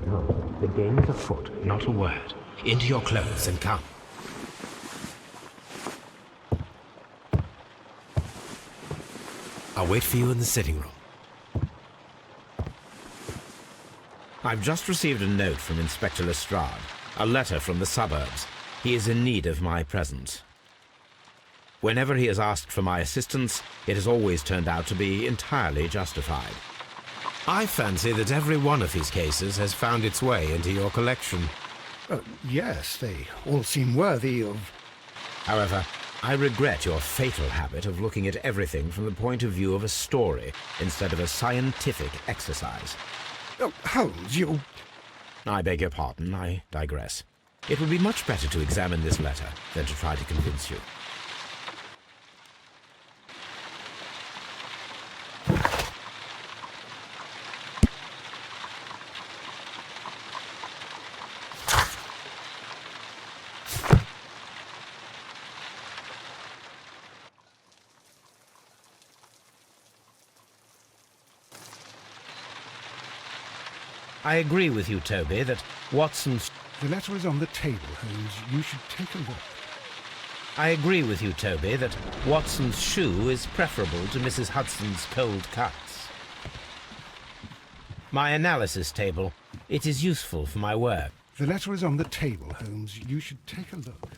Look, the game is afoot. Not a word. Into your clothes and come. I'll wait for you in the sitting room. I've just received a note from Inspector Lestreiда, a letter from the suburbs. He is in need of my presence. Whenever he has asked for my assistance, it has always turned out to be entirely justified. I fancy that every one of his cases has found its way into your collection. Yes, they all seem worthy of... However, I regret your fatal habit of looking at everything from the point of view of a story instead of a scientific exercise. Oh, Holmes, you... I beg your pardon, I digress. It would be much better to examine this letter than to try to convince you. I agree with you, Toby, that Watson's... The letter is on the table, Holmes. You should take a look. I agree with you, Toby, that Watson's shoe is preferable to Mrs. Hudson's cold cuts. My analysis table, it is useful for my work. The letter is on the table, Holmes. You should take a look.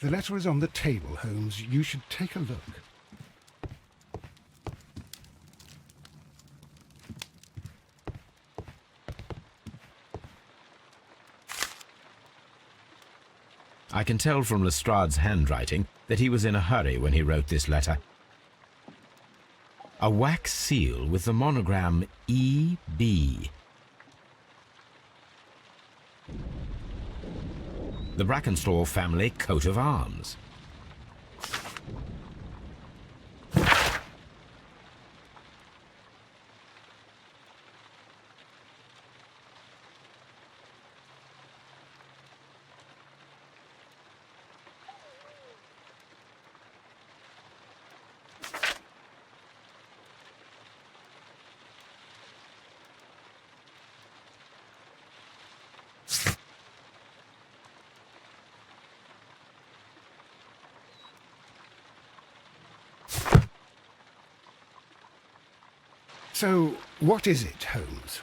The letter is on the table, Holmes. You should take a look. I can tell from Lestraide's handwriting that he was in a hurry when he wrote this letter. A wax seal with the monogram E.B. The Brackenstall family coat of arms. So, what is it, Holmes?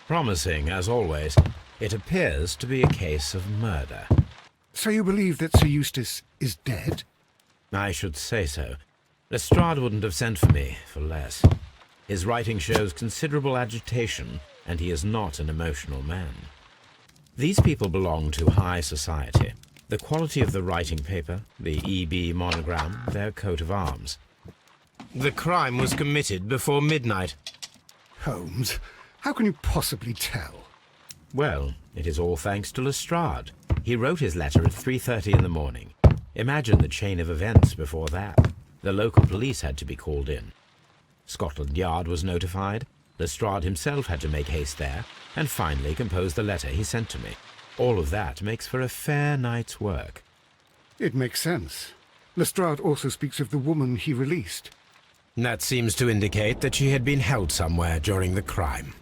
Promising, as always. It appears to be a case of murder. So you believe that Sir Eustace is dead? I should say so. Lestrade wouldn't have sent for me for less. His writing shows considerable agitation, and he is not an emotional man. These people belong to high society. The quality of the writing paper, the E.B. monogram, their coat of arms. The crime was committed before midnight. Holmes, how can you possibly tell? Well, it is all thanks to Lestrade. He wrote his letter at 3:30 in the morning. Imagine the chain of events before that. The local police had to be called in. Scotland Yard was notified. Lestrade himself had to make haste there, and finally compose the letter he sent to me. All of that makes for a fair night's work. It makes sense. Lestrade also speaks of the woman he released. That seems to indicate that she had been held somewhere during the crime.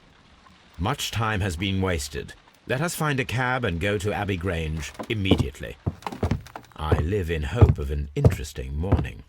Much time has been wasted. Let us find a cab and go to Ebbie-Greinge immediately. I live in hope of an interesting morning.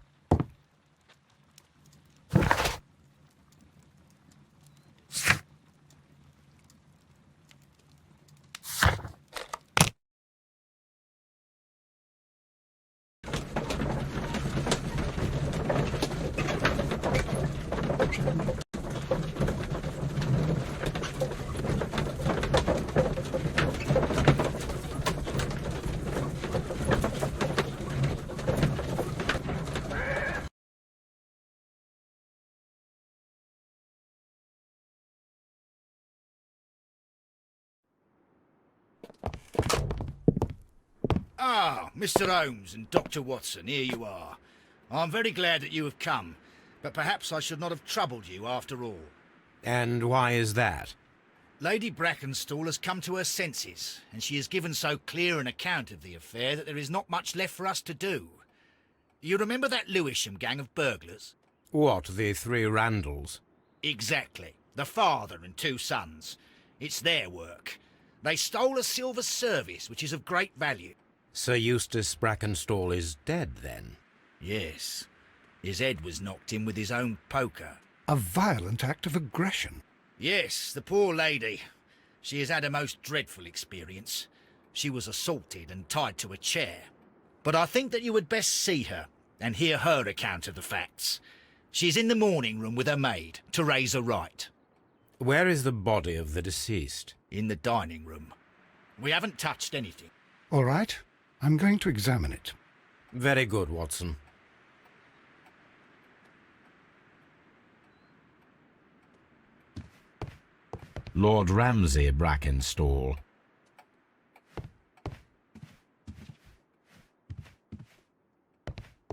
Ah, Mr. Holmes and Dr. Watson, here you are. I'm very glad that you have come, but perhaps I should not have troubled you after all. And why is that? Lady Brackenstall has come to her senses, and she has given so clear an account of the affair that there is not much left for us to do. You remember that Lewisham gang of burglars? What, the three Randalls? Exactly. The father and two sons. It's their work. They stole a silver service, which is of great value. Sir Eustace Brackenstall is dead, then? Yes. His head was knocked in with his own poker. A violent act of aggression. Yes, the poor lady. She has had a most dreadful experience. She was assaulted and tied to a chair. But I think that you would best see her and hear her account of the facts. She's in the morning room with her maid, Teresa Wright. Where is the body of the deceased? In the dining room. We haven't touched anything. All right, I'm going to examine it. Very good, Watson. Lord Ramsay Brackenstall.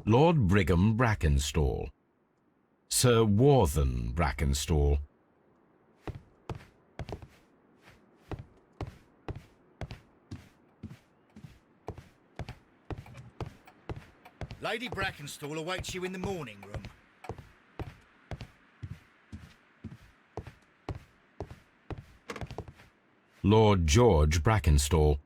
Lord Brigham Brackenstall. Sir Warthen Brackenstall. Lady Brackenstall awaits you in the morning room. Lord George Brackenstall.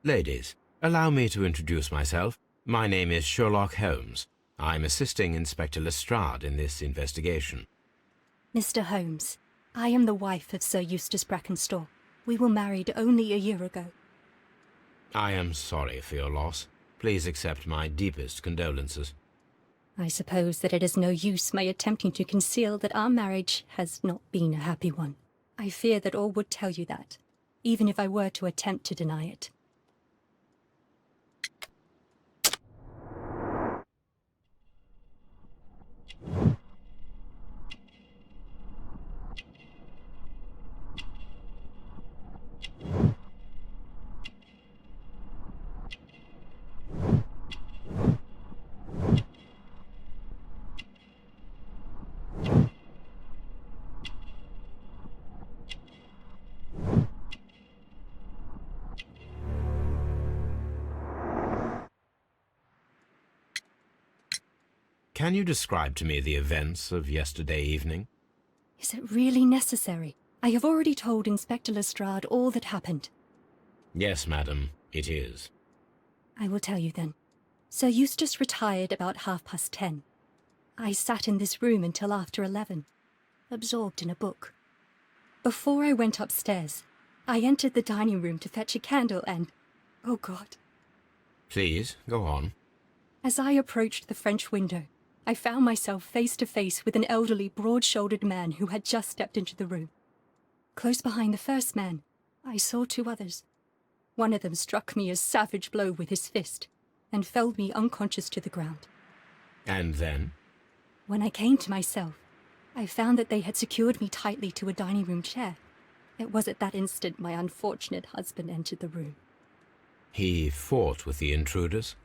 Ladies, allow me to introduce myself. My name is Sherlock Holmes. I'm assisting Inspector Lestrade in this investigation. Mr. Holmes, I am the wife of Sir Eustace Brackenstall. We were married only a year ago. I am sorry for your loss. Please accept my deepest condolences. I suppose that it is no use my attempting to conceal that our marriage has not been a happy one. I fear that all would tell you that, even if I were to attempt to deny it. Can you describe to me the events of yesterday evening? Is it really necessary? I have already told Inspector Lestrade all that happened. Yes, madam, it is. I will tell you then. Sir Eustace retired about 10:30. I sat in this room until after 11, absorbed in a book. Before I went upstairs, I entered the dining room to fetch a candle and... oh God. Please, go on. As I approached the French window, I found myself face to face with an elderly, broad-shouldered man who had just stepped into the room. Close behind the first man, I saw two others. One of them struck me a savage blow with his fist and felled me unconscious to the ground. And then? When I came to myself, I found that they had secured me tightly to a dining room chair. It was at that instant my unfortunate husband entered the room. He fought with the intruders?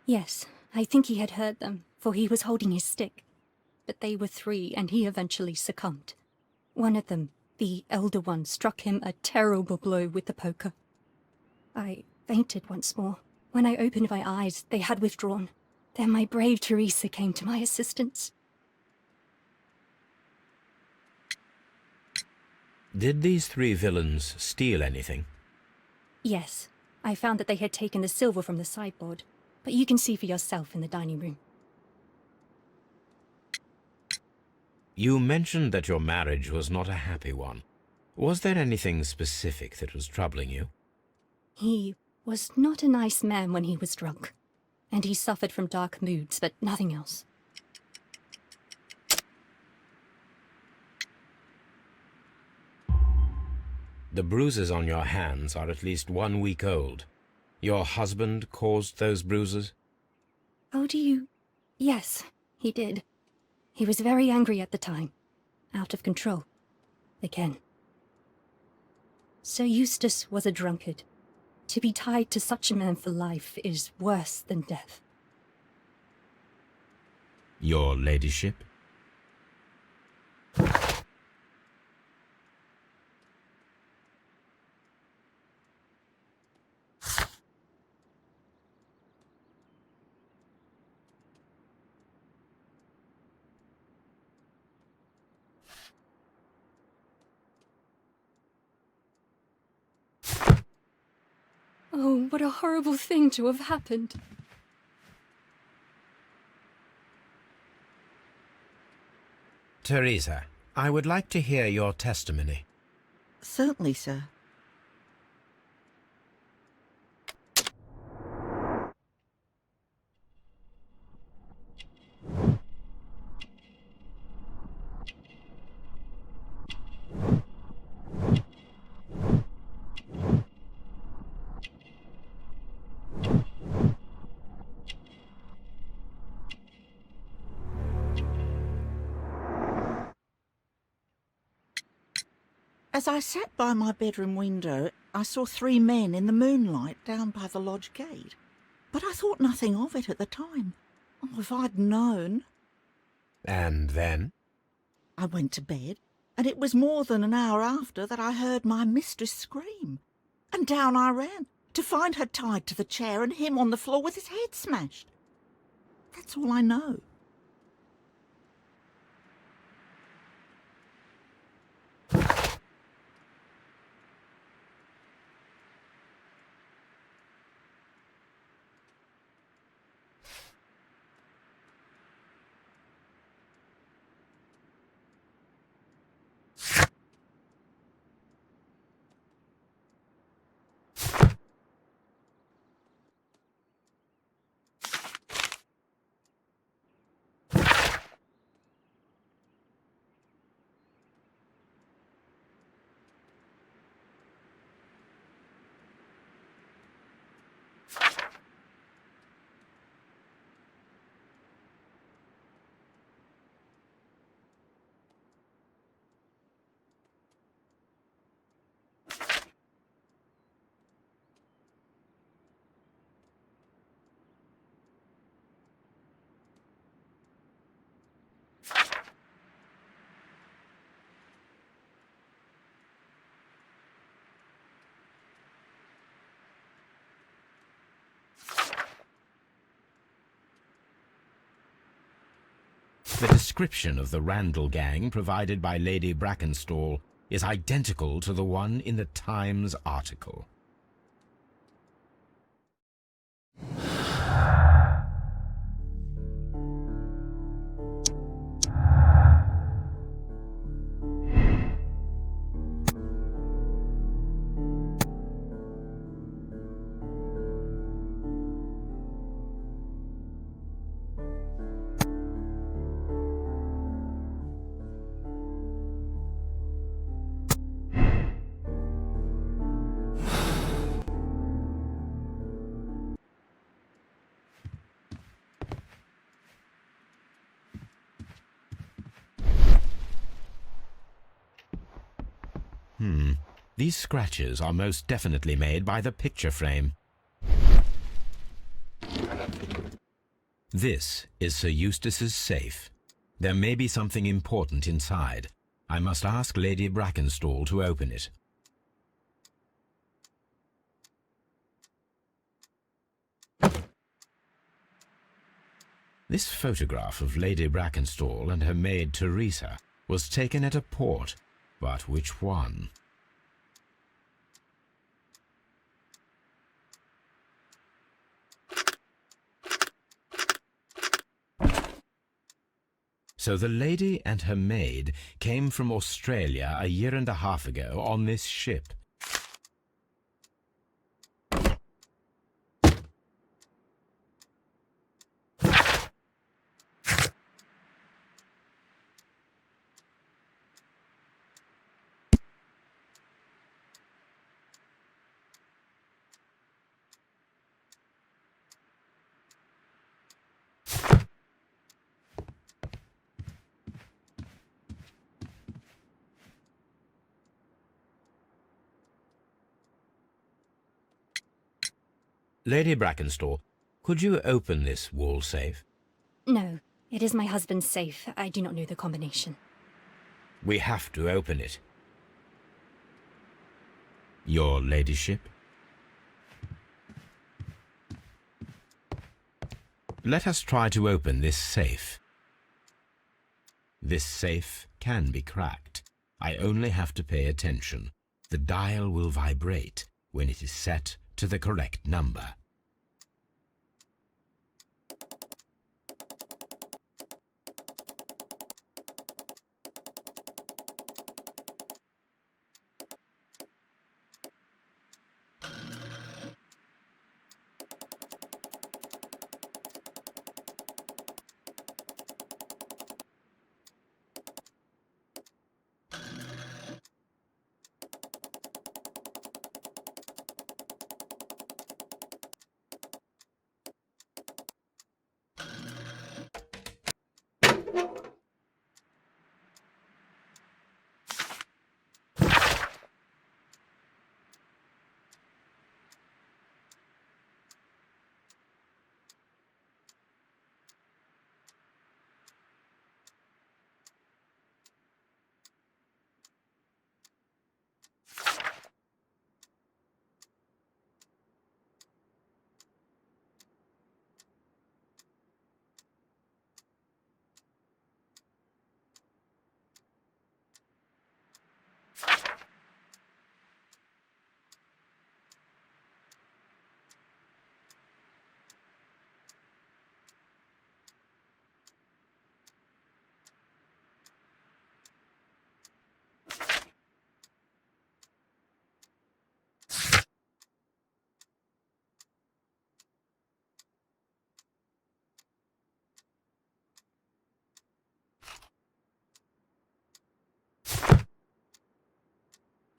Yes, I think he had heard them, for he was holding his stick. But they were three, and he eventually succumbed. One of them, the elder one, struck him a terrible blow with the poker. I fainted once more. When I opened my eyes, they had withdrawn. Then my brave Teresa came to my assistance. Did these three villains steal anything? Yes, I found that they had taken the silver from the sideboard, but you can see for yourself in the dining room. You mentioned that your marriage was not a happy one. Was there anything specific that was troubling you? He was not a nice man when he was drunk, and he suffered from dark moods, but nothing else. The bruises on your hands are at least 1 week old. Your husband caused those bruises? Oh, do you? Yes, he did. He was very angry at the time, out of control. again. Sir Eustace was a drunkard. To be tied to such a man for life is worse than death. Your ladyship? Oh, what a horrible thing to have happened. Teresa, I would like to hear your testimony. Certainly, sir. As I sat by my bedroom window, I saw 3 men in the moonlight down by the lodge gate. But I thought nothing of it at the time. Oh, if I'd known. And then? I went to bed, and it was more than an hour after that I heard my mistress scream. And down I ran, to find her tied to the chair and him on the floor with his head smashed. That's all I know. The description of the Randall gang provided by Lady Brackenstall is identical to the one in the Times article. These scratches are most definitely made by the picture frame. This is Sir Eustace's safe. There may be something important inside. I must ask Lady Brackenstall to open it. This photograph of Lady Brackenstall and her maid Teresa was taken at a port, but which one? So the lady and her maid came from Australia a year and a half ago on this ship. Lady Brackenstall, could you open this wall safe? No, it is my husband's safe. I do not know the combination. We have to open it. Your ladyship? Let us try to open this safe. This safe can be cracked. I only have to pay attention. The dial will vibrate when it is set to the correct number.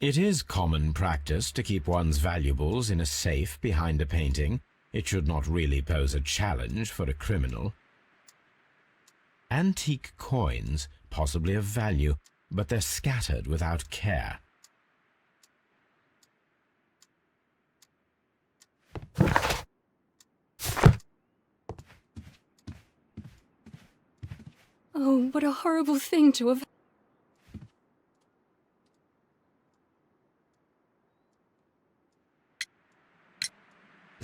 It is common practice to keep one's valuables in a safe behind a painting. It should not really pose a challenge for a criminal. Antique coins, possibly of value, but they're scattered without care. Oh, what a horrible thing to have...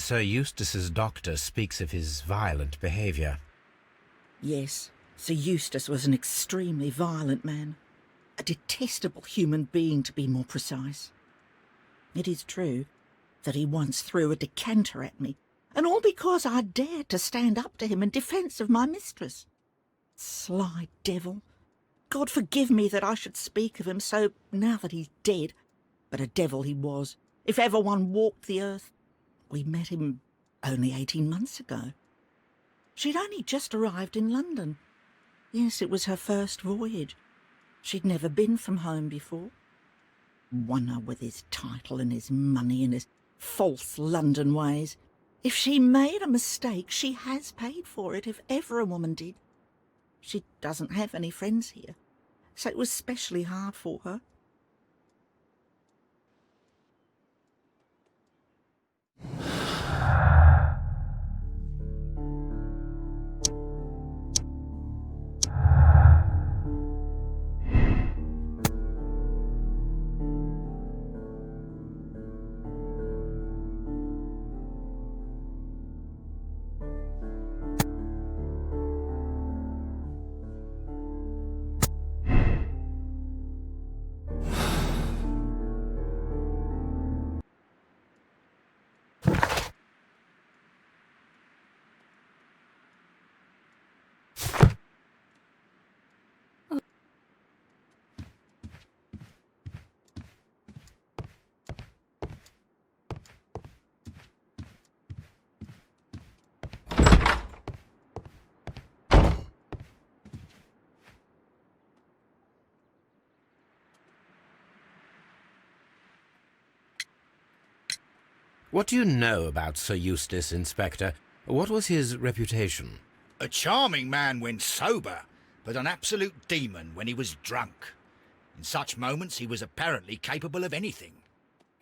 Sir Eustace's doctor speaks of his violent behaviour. Yes, Sir Eustace was an extremely violent man. A detestable human being, to be more precise. It is true that he once threw a decanter at me, and all because I dared to stand up to him in defence of my mistress. Sly devil. God forgive me that I should speak of him so now that he's dead, but a devil he was, if ever one walked the earth. We met him only 18 months ago. She'd only just arrived in London. Yes, it was her first voyage. She'd never been from home before. Wonder with his title and his money and his false London ways. If she made a mistake, she has paid for it, if ever a woman did. She doesn't have any friends here, so it was specially hard for her. What do you know about Sir Eustace, Inspector? What was his reputation? A charming man when sober, but an absolute demon when he was drunk. In such moments he was apparently capable of anything.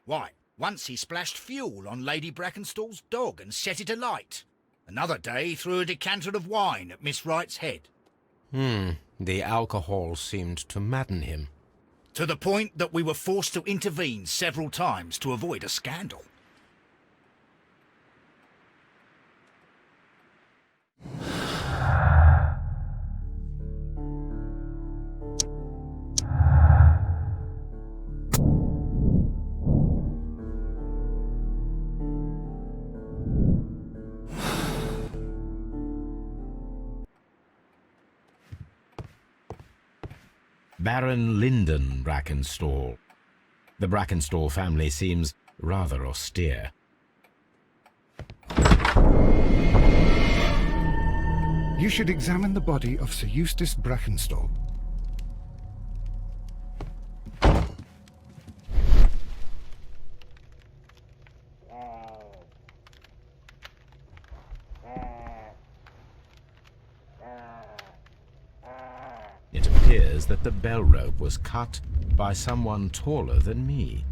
Why, Once he splashed fuel on Lady Brackenstall's dog and set it alight. Another day threw a decanter of wine at Miss Wright's head. The alcohol seemed to madden him. To the point that we were forced to intervene several times to avoid a scandal. Baron Lyndon Brackenstall. The Brackenstall family seems rather austere. You should examine the body of Sir Eustace Brackenstall. It appears that the bell rope was cut by someone taller than me.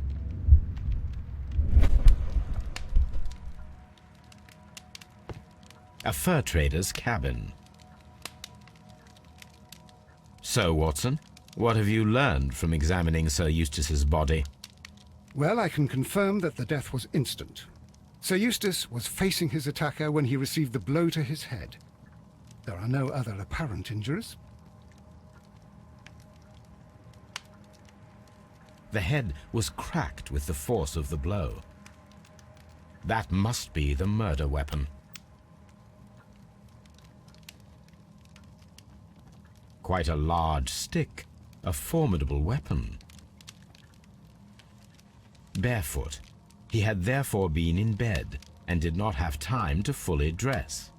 A fur trader's cabin. So, Watson, what have you learned from examining Sir Eustace's body? Well, I can confirm that the death was instant. Sir Eustace was facing his attacker when he received the blow to his head. There are no other apparent injuries. The head was cracked with the force of the blow. That must be the murder weapon. Quite a large stick, a formidable weapon. Barefoot, he had therefore been in bed and did not have time to fully dress.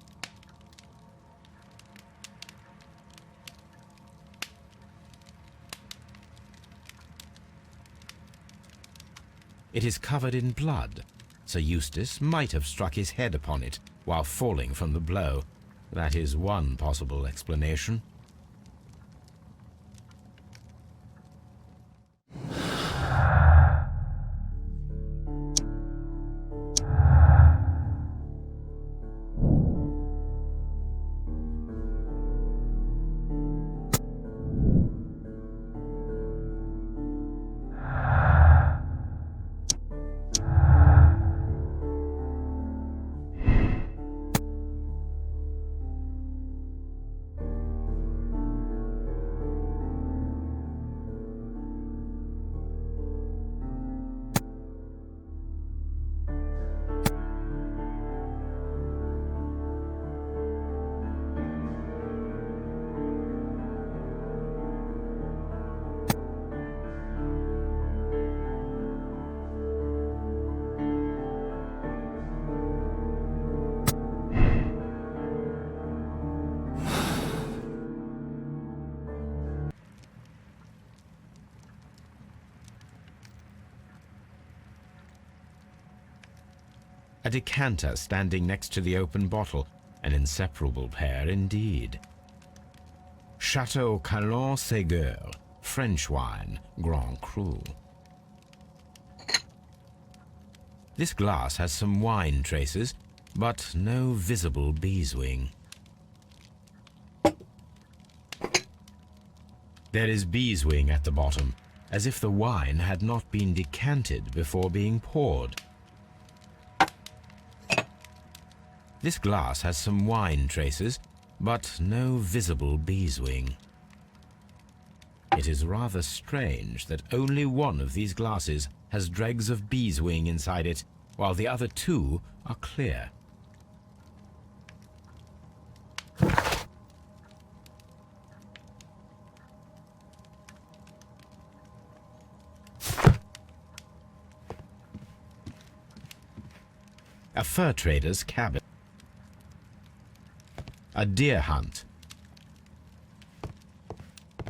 It is covered in blood. Sir Eustace might have struck his head upon it while falling from the blow. That is one possible explanation. A decanter standing next to the open bottle, an inseparable pair indeed. Chateau Calon Ségur, French wine, Grand Cru. This glass has some wine traces, but no visible beeswing. There is beeswing at the bottom, as if the wine had not been decanted before being poured. This glass has some wine traces, but no visible beeswing. It is rather strange that only one of these glasses has dregs of beeswing inside it, while the other two are clear. A fur trader's cabin. A deer hunt.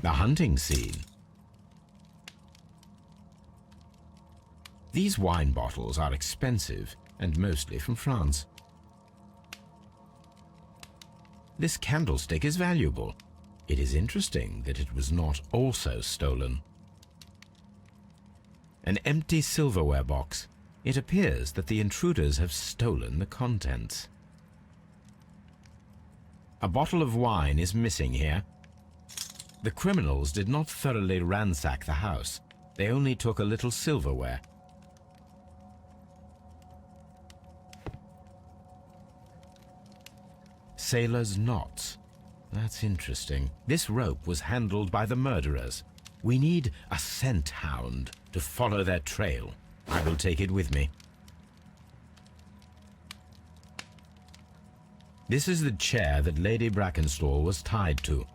The hunting scene. These wine bottles are expensive and mostly from France. This candlestick is valuable. It is interesting that it was not also stolen. An empty silverware box. It appears that the intruders have stolen the contents. A bottle of wine is missing here. The criminals did not thoroughly ransack the house. They only took a little silverware. Sailor's knots. That's interesting. This rope was handled by the murderers. We need a scent hound to follow their trail. I will take it with me. This is the chair that Lady Brackenstall was tied to.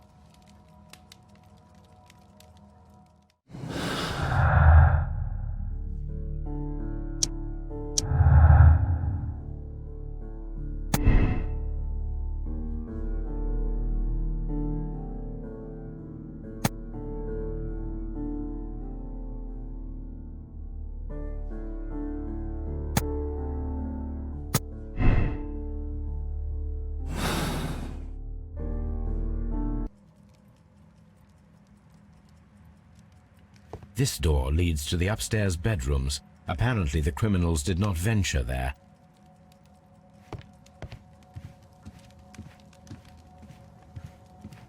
This door leads to the upstairs bedrooms. Apparently the criminals did not venture there.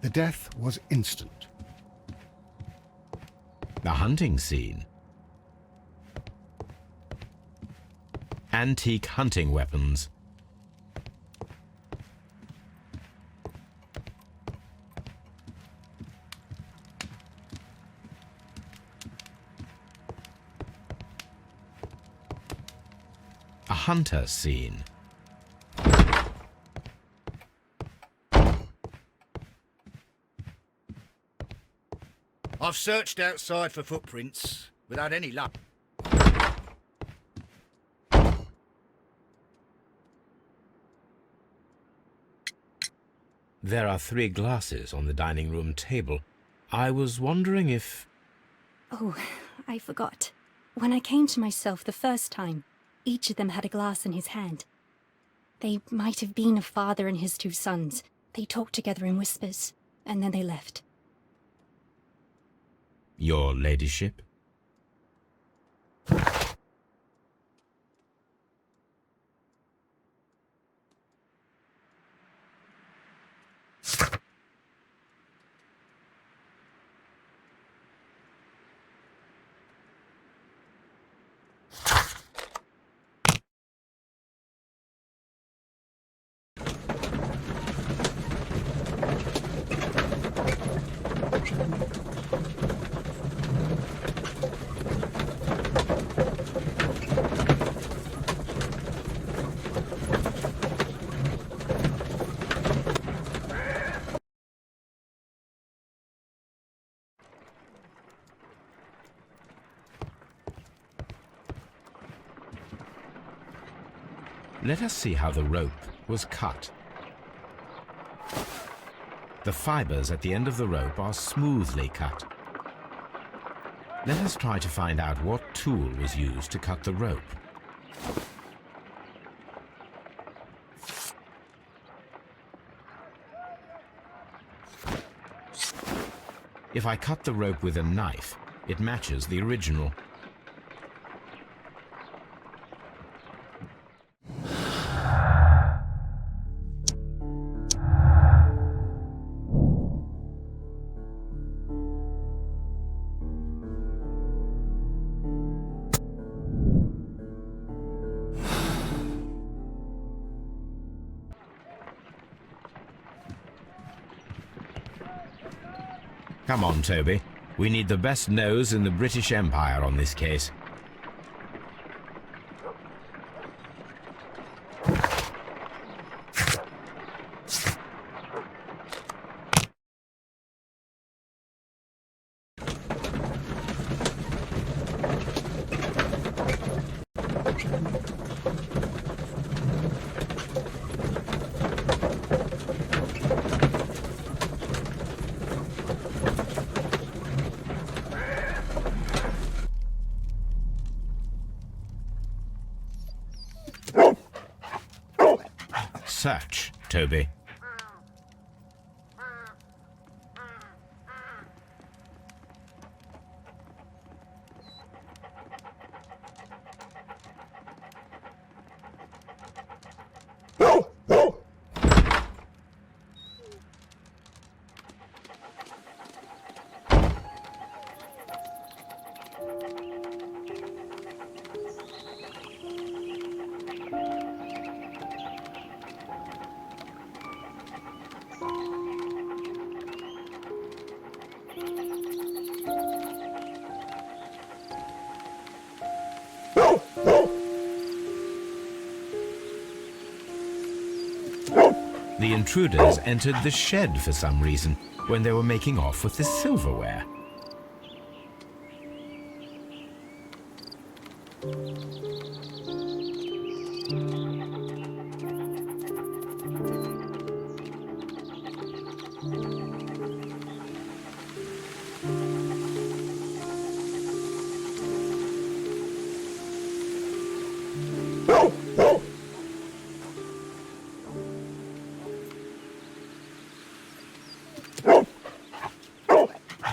The death was instant. The hunting scene. Antique hunting weapons. A hunter scene. I've searched outside for footprints without any luck. There are 3 glasses on the dining room table. I was wondering if... Oh, I forgot. When I came to myself the first time, each of them had a glass in his hand. They might have been a father and his 2 sons. They talked together in whispers, and then they left. Your ladyship? Let us see how the rope was cut. The fibers at the end of the rope are smoothly cut. Let us try to find out what tool was used to cut the rope. If I cut the rope with a knife, it matches the original. Come on, Toby. We need the best nose in the British Empire on this case. Search, Toby. The intruders entered the shed for some reason when they were making off with the silverware.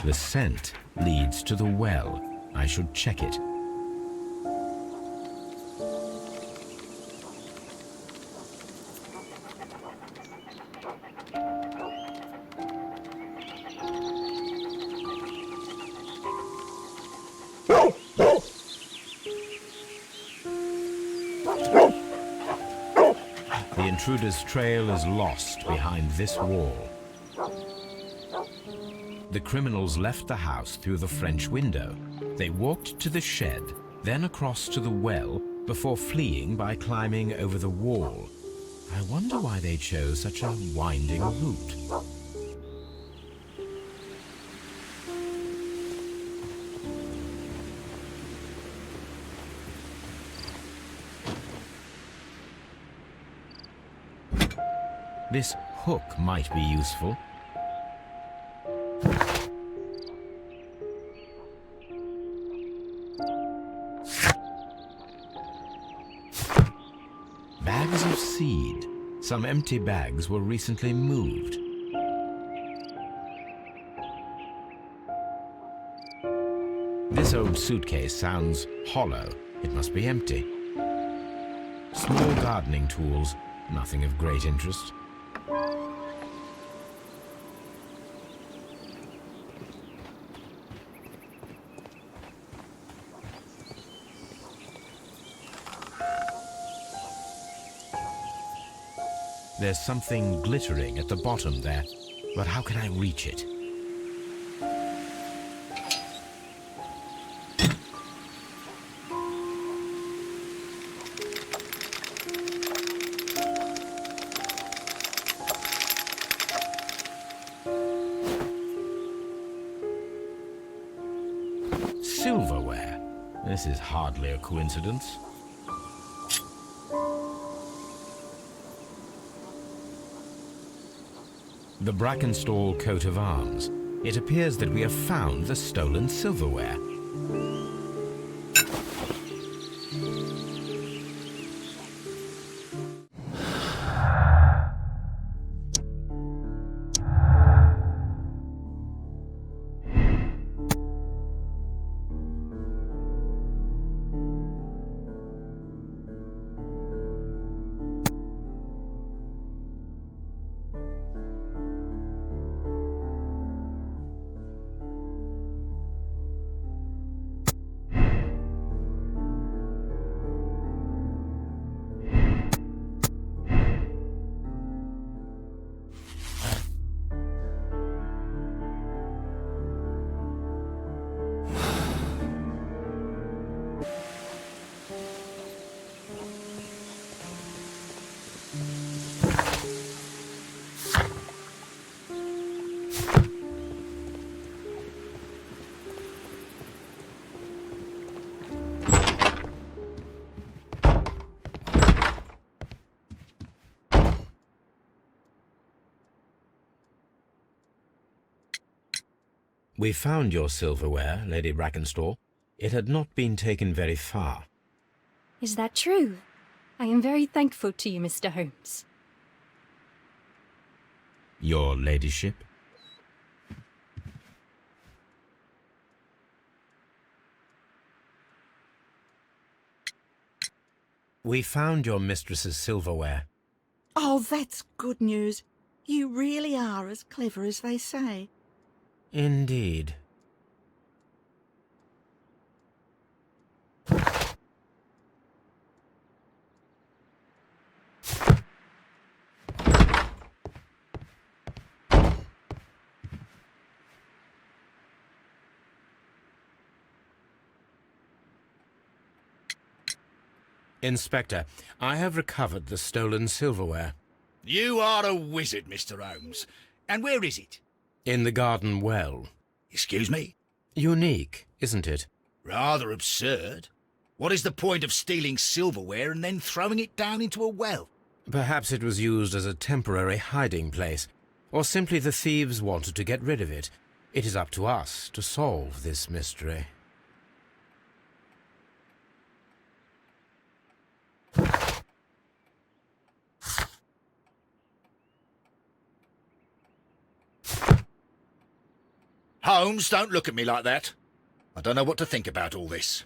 The scent leads to the well. I should check it. The intruder's trail is lost behind this wall. The criminals left the house through the French window. They walked to the shed, then across to the well, before fleeing by climbing over the wall. I wonder why they chose such a winding route. This hook might be useful. Bags of seed. Some empty bags were recently moved. This old suitcase sounds hollow. It must be empty. Small gardening tools, nothing of great interest. There's something glittering at the bottom there, but how can I reach it? Silverware. This is hardly a coincidence. The Brackenstall coat of arms. It appears that we have found the stolen silverware. We found your silverware, Lady Brackenstall. It had not been taken very far. Is that true? I am very thankful to you, Mr. Holmes. Your ladyship? We found your mistress's silverware. Oh, that's good news. You really are as clever as they say. Indeed. Inspector, I have recovered the stolen silverware. You are a wizard, Mr. Holmes. And where is it? In the garden well. Excuse me? Unique, isn't it? Rather absurd. What is the point of stealing silverware and then throwing it down into a well? Perhaps it was used as a temporary hiding place, or simply the thieves wanted to get rid of it. It is up to us to solve this mystery. Holmes, don't look at me like that. I don't know what to think about all this.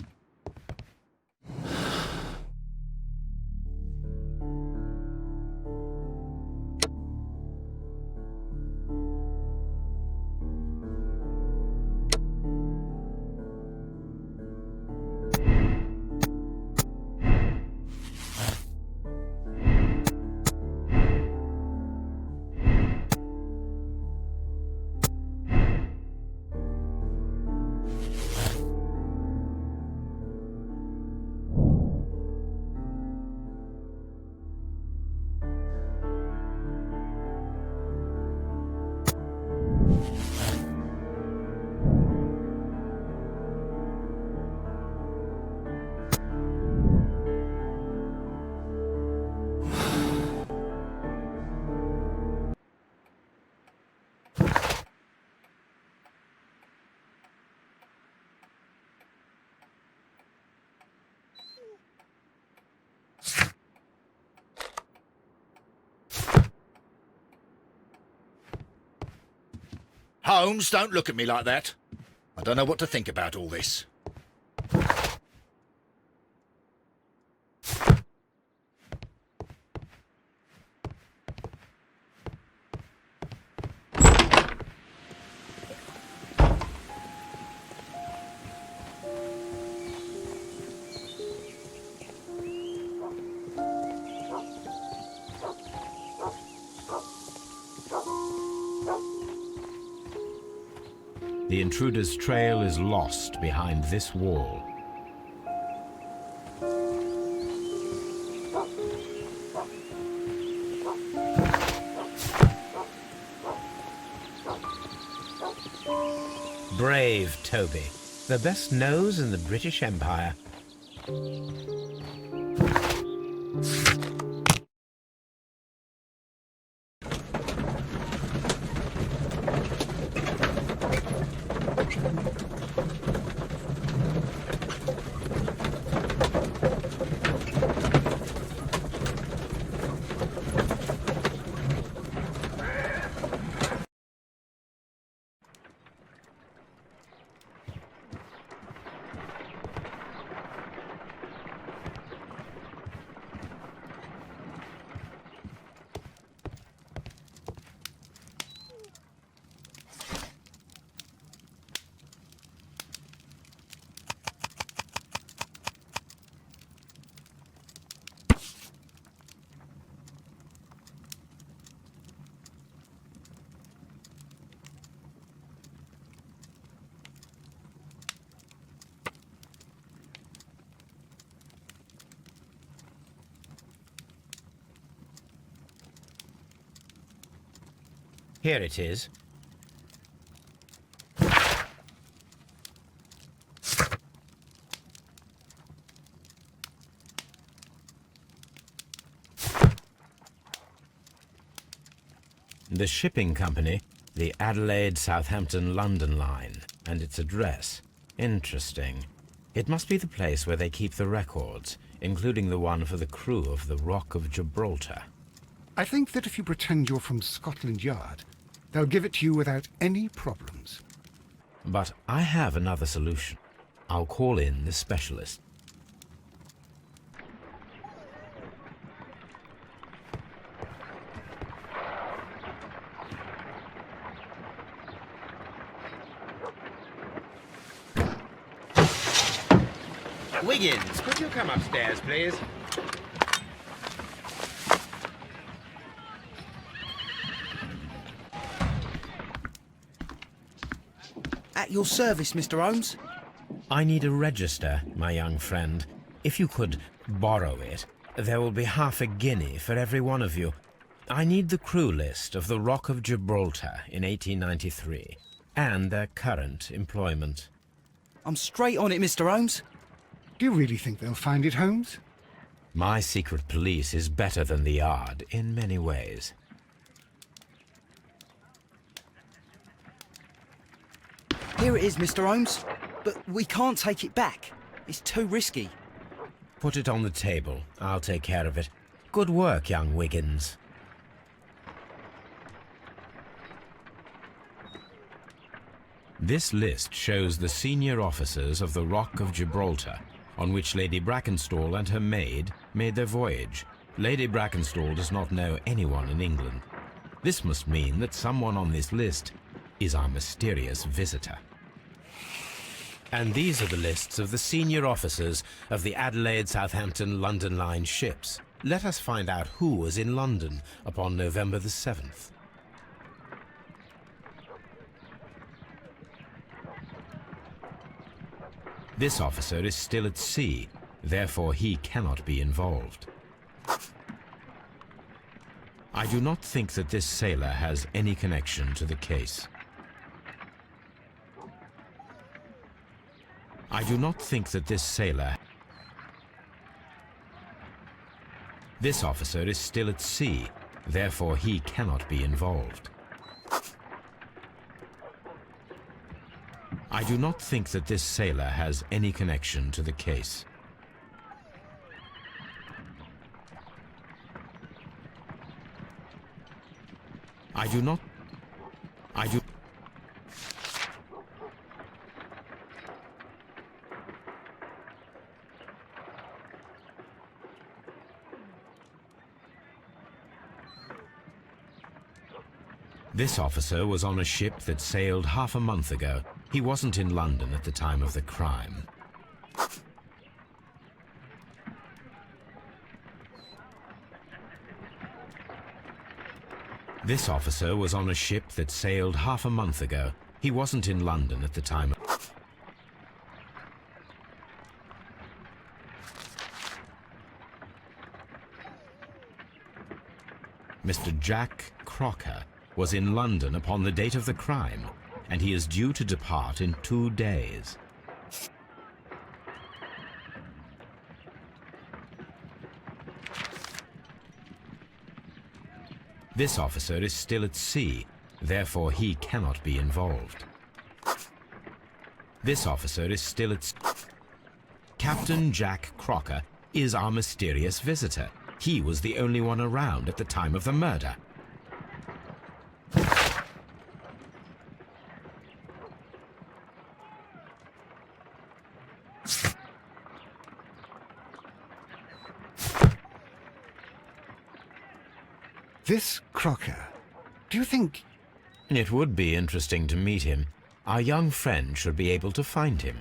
Holmes, don't look at me like that. I don't know what to think about all this. The intruder's trail is lost behind this wall. Brave Toby, the best nose in the British Empire. Here it is. The shipping company, the Adelaide, Southampton, London line, and its address. Interesting. It must be the place where they keep the records, including the one for the crew of the Rock of Gibraltar. I think that if you pretend you're from Scotland Yard, they'll give it to you without any problems. But I have another solution. I'll call in the specialist. Wiggins, could you come upstairs, please? At your service, Mr. Holmes. I need a register, my young friend. If you could borrow it, there will be half a guinea for every one of you. I need the crew list of the Rock of Gibraltar in 1893 and their current employment. I'm straight on it, Mr. Holmes. Do you really think they'll find it, Holmes? My secret police is better than the Yard in many ways. Here it is, Mr. Holmes. But we can't take it back. It's too risky. Put it on the table. I'll take care of it. Good work, young Wiggins. This list shows the senior officers of the Rock of Gibraltar, on which Lady Brackenstall and her maid made their voyage. Lady Brackenstall does not know anyone in England. This must mean that someone on this list is our mysterious visitor. And these are the lists of the senior officers of the Adelaide, Southampton, London Line ships. Let us find out who was in London upon November the 7th. This officer is still at sea, therefore he cannot be involved. I do not think that this sailor has any connection to the case. I do not think that this sailor... This officer is still at sea, therefore he cannot be involved. I do not think that this sailor has any connection to the case. I do not... I do... This officer was on a ship that sailed half a month ago. He wasn't in London at the time of the crime. This officer was on a ship that sailed half a month ago. He wasn't in London at the time of... Mr. Jack Crocker was in London upon the date of the crime, and he is due to depart in 2 days. This officer is still at sea, therefore he cannot be involved. This officer is still at... Captain Jack Crocker is our mysterious visitor. He was the only one around at the time of the murder. This Crocker, do you think... It would be interesting to meet him. Our young friend should be able to find him.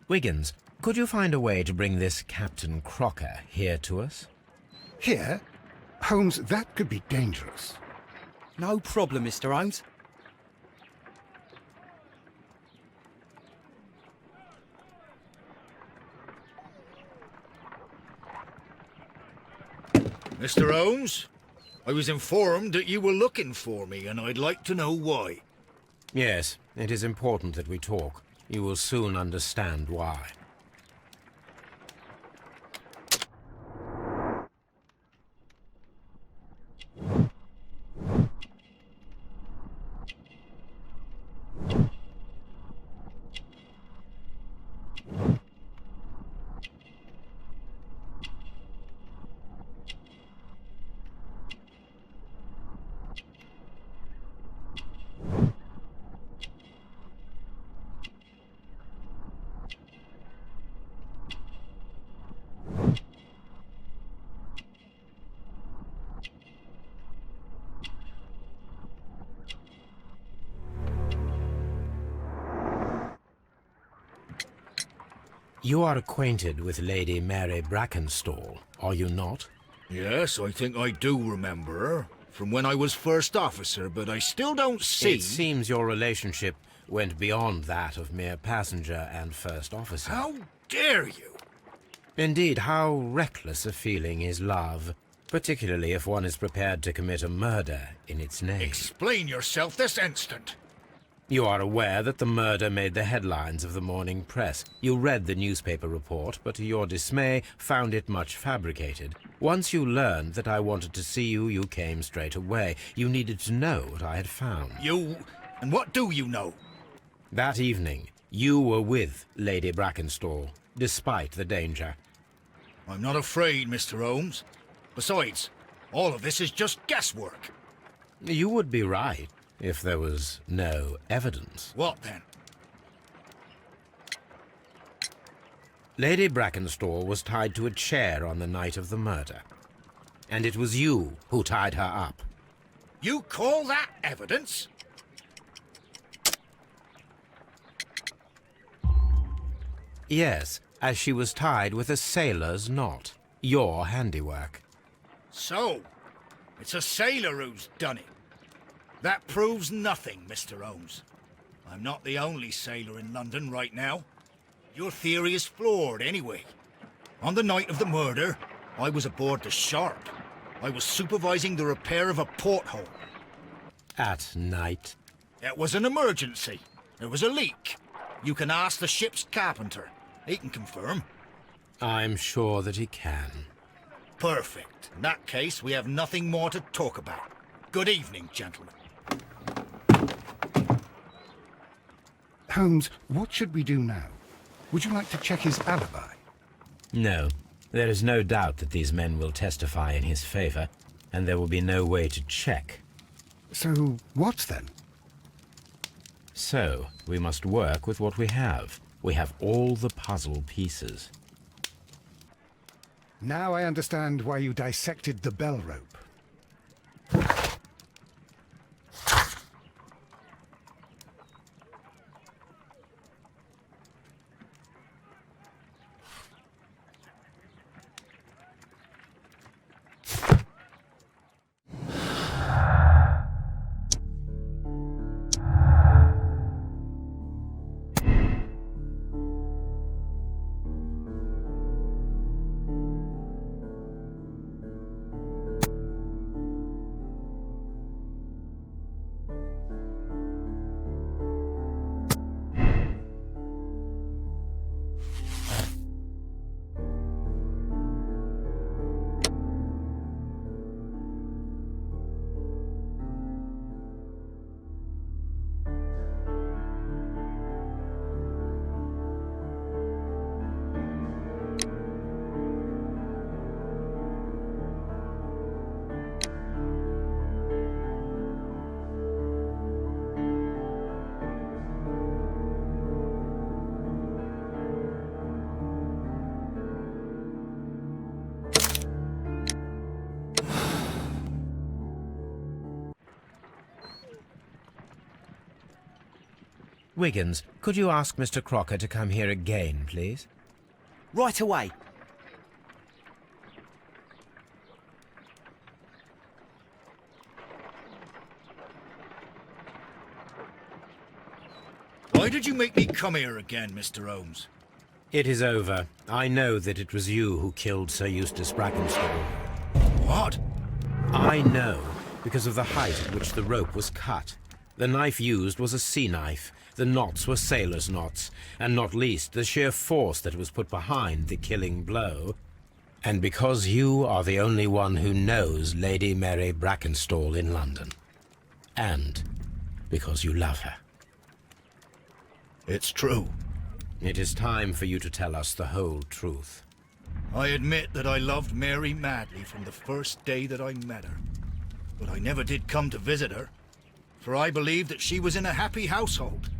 Wiggins, could you find a way to bring this Captain Crocker here to us? Here? Holmes, that could be dangerous. No problem, Mr. Holmes. Mr. Holmes, I was informed that you were looking for me, and I'd like to know why. Yes, it is important that we talk. You will soon understand why. You are acquainted with Lady Mary Brackenstall, are you not? Yes, I think I do remember her. From when I was first officer, but I still don't see... It seems your relationship went beyond that of mere passenger and first officer. How dare you? Indeed, how reckless a feeling is love, particularly if one is prepared to commit a murder in its name. Explain yourself this instant. You are aware that the murder made the headlines of the morning press. You read the newspaper report, but to your dismay, found it much fabricated. Once you learned that I wanted to see you, you came straight away. You needed to know what I had found. You... and what do you know? That evening, you were with Lady Brackenstall, despite the danger. I'm not afraid, Mr. Holmes. Besides, all of this is just guesswork. You would be right if there was no evidence. What then? Lady Brackenstall was tied to a chair on the night of the murder. And it was you who tied her up. You call that evidence? Yes, as she was tied with a sailor's knot. Your handiwork. So, it's a sailor who's done it. That proves nothing, Mr. Holmes. I'm not the only sailor in London right now. Your theory is flawed anyway. On the night of the murder, I was aboard the Sharp. I was supervising the repair of a porthole. At night? It was an emergency. There was a leak. You can ask the ship's carpenter. He can confirm. I'm sure that he can. Perfect. In that case, we have nothing more to talk about. Good evening, gentlemen. Holmes, what should we do now? Would you like to check his alibi? No. There is no doubt that these men will testify in his favor, and there will be no way to check. So, what then? So, we must work with what we have. We have all the puzzle pieces. Now I understand why you dissected the bell rope. Wiggins, could you ask Mr. Crocker to come here again, please? Right away. Why did you make me come here again, Mr. Holmes? It is over. I know that it was you who killed Sir Eustace Brackenstall. What? I know, because of the height at which the rope was cut. The knife used was a sea knife. The knots were sailor's knots, and not least the sheer force that was put behind the killing blow. And because you are the only one who knows Lady Mary Brackenstall in London. And because you love her. It's true. It is time for you to tell us the whole truth. I admit that I loved Mary madly from the first day that I met her. But I never did come to visit her, for I believed that she was in a happy household.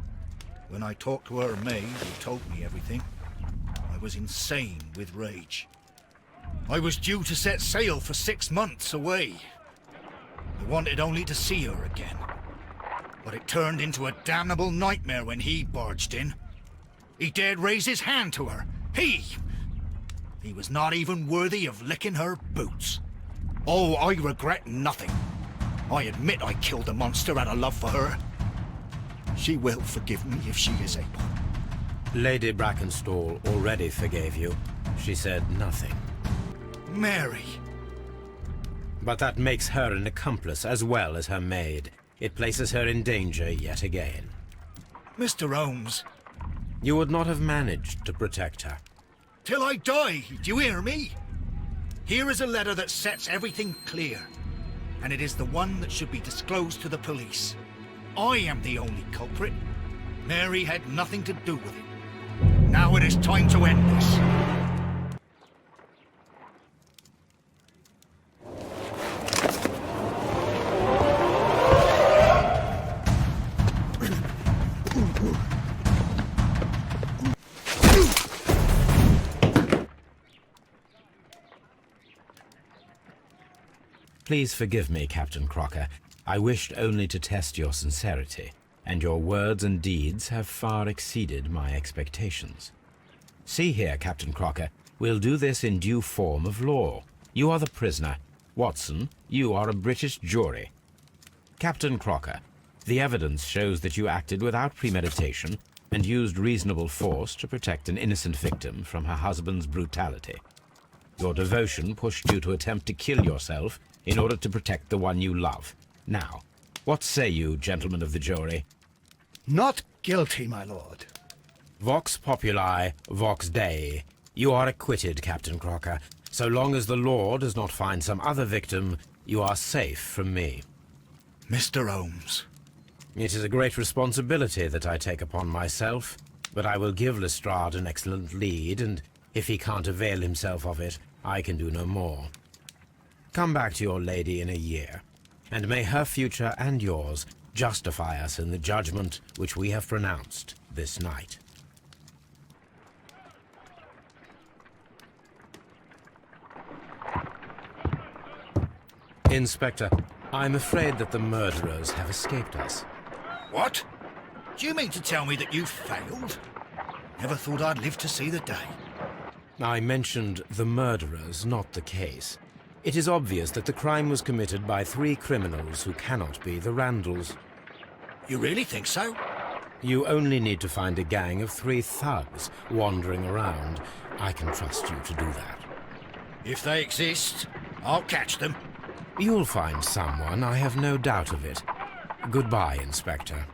When I talked to her maid, who told me everything, I was insane with rage. I was due to set sail for 6 months away. I wanted only to see her again. But it turned into a damnable nightmare when he barged in. He dared raise his hand to her. He was not even worthy of licking her boots. Oh, I regret nothing. I admit I killed the monster out of love for her. She will forgive me if she is able. Lady Brackenstall already forgave you. She said nothing. Mary. But that makes her an accomplice as well as her maid. It places her in danger yet again. Mr. Holmes. You would not have managed to protect her. Till I die, do you hear me? Here is a letter that sets everything clear, and it is the one that should be disclosed to the police. I am the only culprit. Mary had nothing to do with it. Now it is time to end this. Please forgive me, Captain Crocker. I wished only to test your sincerity, and your words and deeds have far exceeded my expectations. See here, Captain Crocker, we'll do this in due form of law. You are the prisoner. Watson, you are a British jury. Captain Crocker, the evidence shows that you acted without premeditation and used reasonable force to protect an innocent victim from her husband's brutality. Your devotion pushed you to attempt to kill yourself in order to protect the one you love. Now, what say you, gentlemen of the jury? Not guilty, my lord. Vox populi, vox dei. You are acquitted, Captain Crocker. So long as the law does not find some other victim, you are safe from me. Mr. Holmes. It is a great responsibility that I take upon myself, but I will give Lestrade an excellent lead, and if he can't avail himself of it, I can do no more. Come back to your lady in a year, and may her future and yours justify us in the judgment which we have pronounced this night. Inspector, I'm afraid that the murderers have escaped us. What? Do you mean to tell me that you failed? Never thought I'd live to see the day. I mentioned the murderers, not the case. It is obvious that the crime was committed by 3 criminals who cannot be the Randalls. You really think so? You only need to find a gang of 3 thugs wandering around. I can trust you to do that. If they exist, I'll catch them. You'll find someone, I have no doubt of it. Goodbye, Inspector.